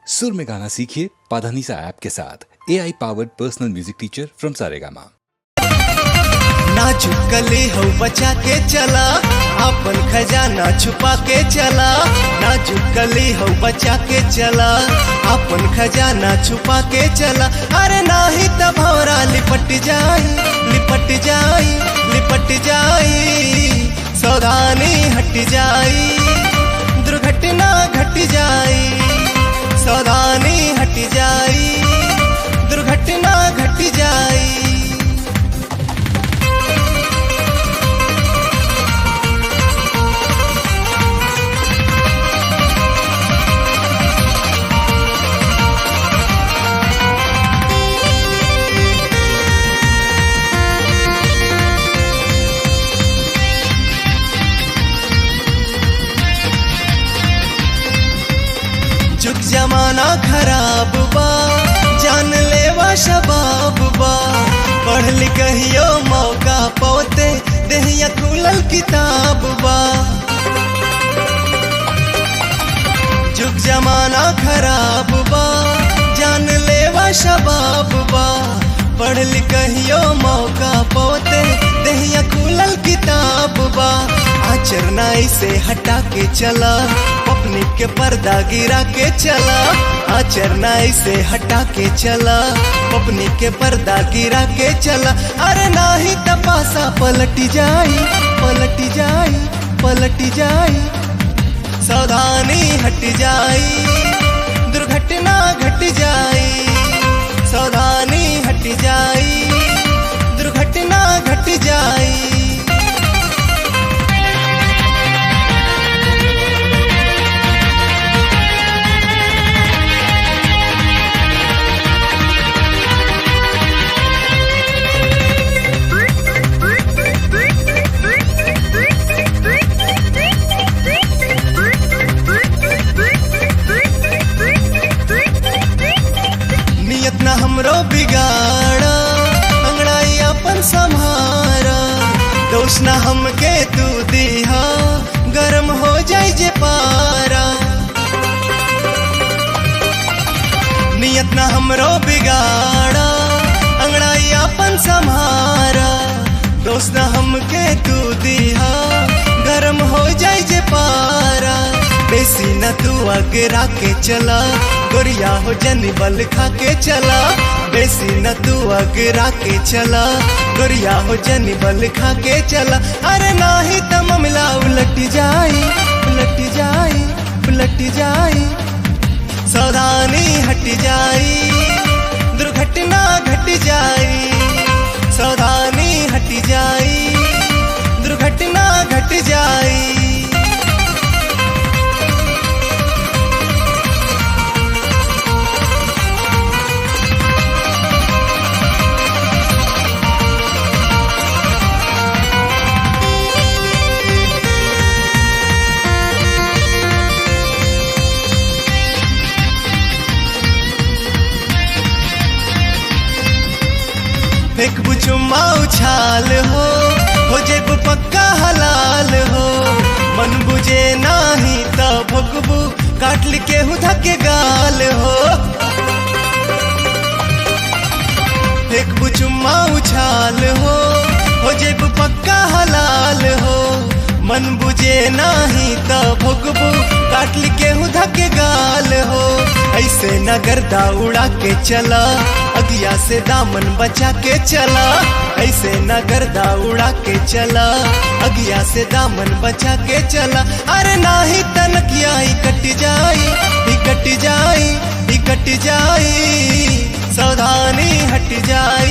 सुर में गाना सीखिए पाधानीसा ऐप के साथ। AI powered personal music teacher from Saregama. नाजुक कली हो बचा के चला, अपन खजाना छुपा के चला। नाजुक कली हो बचा के चला, अपन खजाना छुपा के चला। अरे नाही त भौरा लिपट जाई, लिपट जाई, लिपट जाई। सावधानी हट जाई, दुर्घटना घट जाई। सावधानी हट जाई, दुर्घटना घट जाई। जुग जमाना खराब बा, जान लेवा शबाब बा। पढ़ लिखियो मौका पौते, देहिया खुलल किताब बा। जुग जमाना खराब बा, जान लेवा शबाब बा। पढ़ लिखियो मौका पौते, देहिया खुलल किताब बा। आचरनाई से हटा के चला, अपने के पर्दा गिरा के चला। आचरनाई से हटा के चला, अपने के पर्दा गिरा के चला। अरे नाही तपासा पलट जाई, पलट जाई, पलट जाई। सावधानी हट जाई, दुर्घटना घट जाई। सावधानी हट जाई, दुर्घटना घट जाई। नियत न हमरो बिगाड़ा, अंगड़ाई अपन संभारा। दोष न हमके तू दिहा, गरम हो जाए जे पारा। नियत न हमरो बिगाड़ा, अंगड़ाई अपन संभारा। दोष न हमके तू दिहा, गरम हो जाए जे पारा। बेसी न तू अगरा के चला, गोरिया हो जनी बल खा के चला। बेसी न तू अगरा के चला, गोरिया हो जनी बल खा के चला। अरे नाही त मामला उलट जाई, उलट जाई, उलट जाई। सावधानी हट जाई, दुर्घटना घट जाई। सावधानी हट जाई, दुर्घटना घट जाई। फेंक बुचुम्मा उछाल हो जेब पक्का हलाल हो। मन बुझे नाही त भोगबू, काट के हुधा के गाल हो। फेंक बुचुम्मा उछाल हो जेब पक्का हलाल हो। मन बुझे नाही त भोगबू, काट के हुधा के गाल हो। ऐसे न गर्दा उड़ा के चला, अगिया से दामन बचा के चला। ऐसे न गर्दा उड़ा के चला, अगिया से दामन बचा के चला। अरे नाही तनकिया ही कट जाई, ही कट जाई, ही कट जाई। सावधानी हट जाई,